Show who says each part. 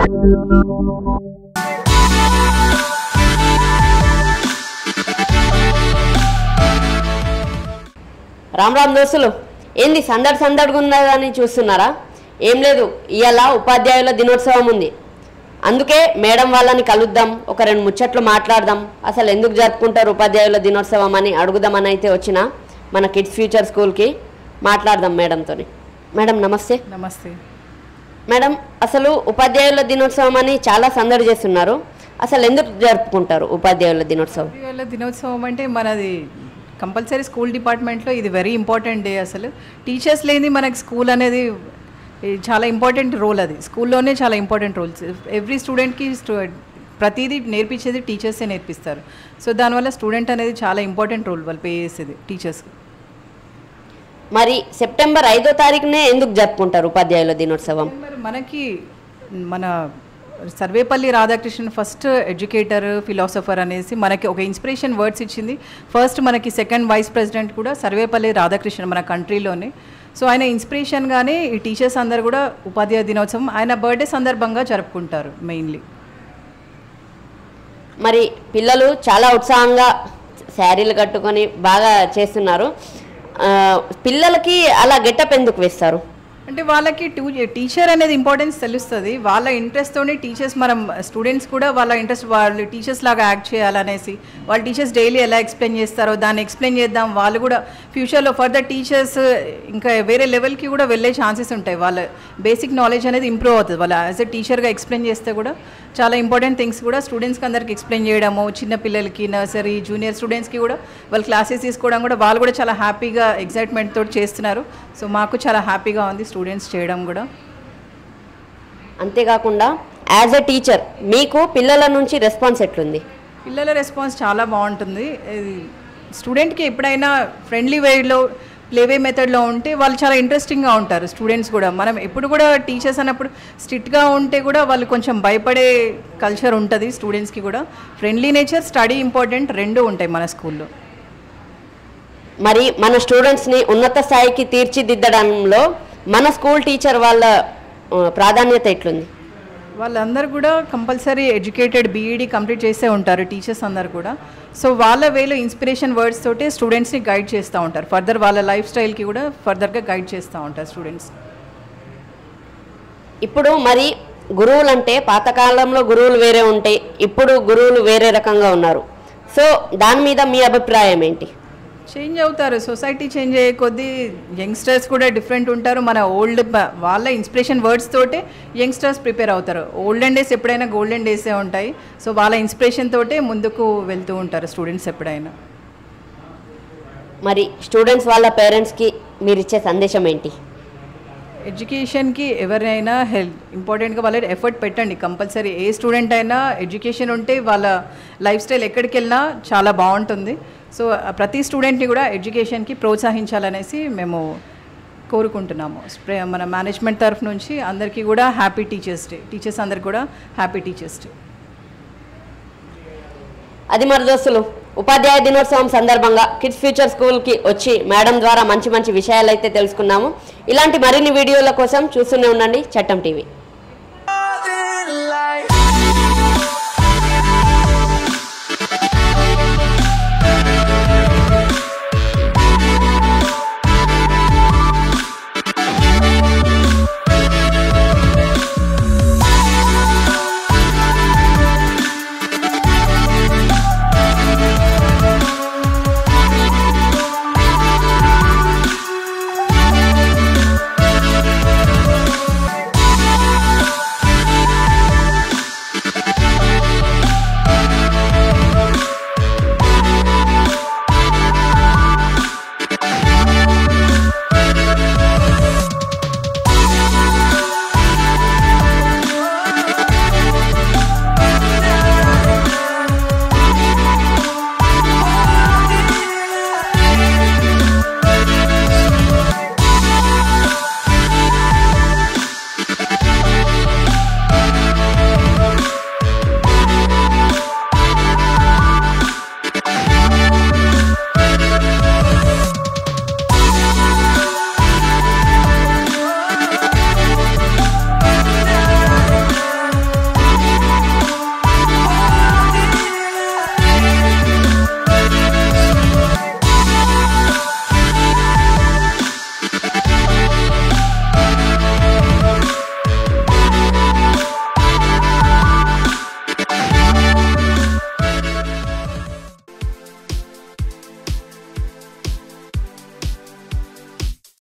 Speaker 1: రామ్ రామ్ దోస్తులు, ఏంది సందడిగా ఉన్నదని చూస్తున్నారా? ఏం లేదు, ఇవాళ ఉపాధ్యాయుల దినోత్సవం ఉంది. అందుకే మేడం వాళ్ళని కలుద్దాం, ఒక రెండు ముచ్చట్లు మాట్లాడదాం, అసలు ఎందుకు జరుపుకుంటారు ఉపాధ్యాయుల దినోత్సవం అని అడుగుదామని అయితే వచ్చిన మన కిడ్స్ ఫ్యూచర్ స్కూల్కి. మాట్లాడదాం మేడంతో. మేడం నమస్తే.
Speaker 2: నమస్తే
Speaker 1: మేడం, అసలు ఉపాధ్యాయుల దినోత్సవం అని చాలా సందడి చేస్తున్నారు, అసలు ఎందుకు జరుపుకుంటారు ఉపాధ్యాయుల దినోత్సవం?
Speaker 2: ఉపాధ్యాయుల దినోత్సవం అంటే మనది కంపల్సరీ స్కూల్ డిపార్ట్మెంట్లో ఇది వెరీ ఇంపార్టెంట్ డే. అసలు టీచర్స్ లేని మనకి స్కూల్ అనేది చాలా ఇంపార్టెంట్ రోల్, అది స్కూల్లోనే చాలా ఇంపార్టెంట్ రోల్స్. ఎవ్రీ స్టూడెంట్కి ప్రతిదీ నేర్పించేది టీచర్సే నేర్పిస్తారు. సో దానివల్ల స్టూడెంట్ అనేది చాలా ఇంపార్టెంట్ రోల్ వాళ్ళు ప్లే చేసేది టీచర్స్.
Speaker 1: మరి సెప్టెంబర్ 5వ తారీఖునే ఎందుకు జరుపుకుంటారు ఉపాధ్యాయుల దినోత్సవం?
Speaker 2: మనకి మన Sarvepalli Radhakrishnan first educator, philosopher అనేసి మనకి ఒక ఇన్స్పిరేషన్ వర్డ్స్ ఇచ్చింది. ఫస్ట్ మనకి సెకండ్ వైస్ ప్రెసిడెంట్ కూడా సర్వేపల్లి రాధాకృష్ణన్ మన కంట్రీలోనే. సో ఆయన ఇన్స్పిరేషన్గానే ఈ టీచర్స్ అందరు కూడా ఉపాధ్యాయ దినోత్సవం ఆయన బర్త్డే సందర్భంగా జరుపుకుంటారు మెయిన్లీ.
Speaker 1: మరి పిల్లలు చాలా ఉత్సాహంగా శారీలు కట్టుకొని బాగా చేస్తున్నారు. పిల్లలకి అలా గెటప్ ఎందుకు వేస్తారు?
Speaker 2: అంటే వాళ్ళకి టీచర్ అనేది ఇంపార్టెన్స్ తెలుస్తుంది. వాళ్ళ ఇంట్రెస్ట్తోనే టీచర్స్, మనం స్టూడెంట్స్ కూడా వాళ్ళ ఇంట్రెస్ట్ వాళ్ళు టీచర్స్ లాగా యాక్ట్ చేయాలనేసి వాళ్ళ టీచర్స్ డైలీ ఎలా ఎక్స్ప్లెయిన్ చేస్తారో దాన్ని ఎక్స్ప్లెయిన్ చేద్దాం. వాళ్ళు కూడా ఫ్యూచర్లో ఫర్దర్ టీచర్స్ ఇంకా వేరే లెవెల్కి కూడా వెళ్ళే ఛాన్సెస్ ఉంటాయి. వాళ్ళ బేసిక్ నాలెడ్జ్ అనేది ఇంప్రూవ్ అవుతుంది. వాళ్ళు యాజ్ ఎ టీచర్గా ఎక్స్ప్లెయిన్ చేస్తే కూడా చాలా ఇంపార్టెంట్ థింగ్స్ కూడా స్టూడెంట్స్కి అందరికి ఎక్స్ప్లెయిన్ చేయడము, చిన్న పిల్లలకి నర్సరీ జూనియర్ స్టూడెంట్స్కి కూడా వాళ్ళు క్లాసెస్ తీసుకోవడం కూడా వాళ్ళు కూడా చాలా హ్యాపీగా ఎగ్జైట్మెంట్ తోటి చేస్తున్నారు. సో మాకు చాలా హ్యాపీగా ఉంది స్టూడెంట్స్ చేయడం కూడా.
Speaker 1: అంతేకాకుండా యాజ్ ఎ టీచర్ మీకు పిల్లల నుంచి రెస్పాన్స్ ఎట్లుంది?
Speaker 2: పిల్లల రెస్పాన్స్ చాలా బాగుంటుంది. స్టూడెంట్కి ఎప్పుడైనా ఫ్రెండ్లీ వేలో ప్లేవే మెథడ్లో ఉంటే వాళ్ళు చాలా ఇంట్రెస్టింగ్గా ఉంటారు. స్టూడెంట్స్ కూడా మనం ఎప్పుడు కూడా టీచర్స్ అన్నప్పుడు స్ట్రిక్ట్గా ఉంటే కూడా వాళ్ళు కొంచెం భయపడే కల్చర్ ఉంటుంది. స్టూడెంట్స్కి కూడా ఫ్రెండ్లీ నేచర్, స్టడీ ఇంపార్టెంట్, రెండు ఉంటాయి మన స్కూల్లో.
Speaker 1: మరి మన స్టూడెంట్స్ని ఉన్నత స్థాయికి తీర్చిదిద్దడంలో మన స్కూల్ టీచర్ వాళ్ళ ప్రాధాన్యత ఎట్లుంది?
Speaker 2: వాళ్ళందరూ కూడా కంపల్సరీ ఎడ్యుకేటెడ్, బీఈడీ కంప్లీట్ చేసే ఉంటారు టీచర్స్ అందరు కూడా. సో వాళ్ళ వేలో ఇన్స్పిరేషన్ వర్డ్స్ తోటి స్టూడెంట్స్ని గైడ్ చేస్తూ ఉంటారు. ఫర్దర్ వాళ్ళ లైఫ్ స్టైల్కి కూడా ఫర్దర్గా గైడ్ చేస్తూ ఉంటారు స్టూడెంట్స్.
Speaker 1: ఇప్పుడు మరి గురువులు అంటే పాతకాలంలో గురువులు వేరే ఉంటాయి, ఇప్పుడు గురువులు వేరే రకంగా ఉన్నారు. సో దాని మీద మీ అభిప్రాయం ఏంటి?
Speaker 2: చేంజ్ అవుతారు, సొసైటీ చేంజ్ అయ్యే కొద్దీ యంగ్స్టర్స్ కూడా డిఫరెంట్ ఉంటారు. మన ఓల్డ్ వాళ్ళ ఇన్స్పిరేషన్ వర్డ్స్ తోటే యంగ్స్టర్స్ ప్రిపేర్ అవుతారు. ఓల్డెన్ డేస్ ఎప్పుడైనా గోల్డెన్ డేసే ఉంటాయి. సో వాళ్ళ ఇన్స్పిరేషన్ తోటే ముందుకు వెళ్తూ ఉంటారు స్టూడెంట్స్ ఎప్పుడైనా.
Speaker 1: మరి స్టూడెంట్స్ వాళ్ళ పేరెంట్స్కి మీరు ఇచ్చే సందేశం ఏంటి?
Speaker 2: ఎడ్యుకేషన్కి ఎవరైనా ఇంపార్టెంట్గా వాళ్ళ ఎఫర్ట్ పెట్టండి కంపల్సరీ. ఏ స్టూడెంట్ అయినా ఎడ్యుకేషన్ ఉంటే వాళ్ళ లైఫ్ స్టైల్ ఎక్కడికి వెళ్ళినా చాలా బాగుంటుంది. సో ప్రతి స్టూడెంట్ని కూడా ఎడ్యుకేషన్కి ప్రోత్సహించాలనేసి మేము కోరుకుంటున్నాము. మన మేనేజ్మెంట్ తరఫు నుంచి అందరికీ కూడా హ్యాపీ టీచర్స్ డే. టీచర్స్ అందరికి కూడా హ్యాపీ టీచర్స్ డే.
Speaker 1: అది మరి దోస్తులు, ఉపాధ్యాయ దినోత్సవం సందర్భంగా కిడ్స్ ఫ్యూచర్ స్కూల్కి వచ్చి మేడం ద్వారా మంచి విషయాలు అయితే తెలుసుకున్నాము. ఇలాంటి మరిన్ని వీడియోల కోసం చూస్తూనే ఉండండి చట్టం టీవీ.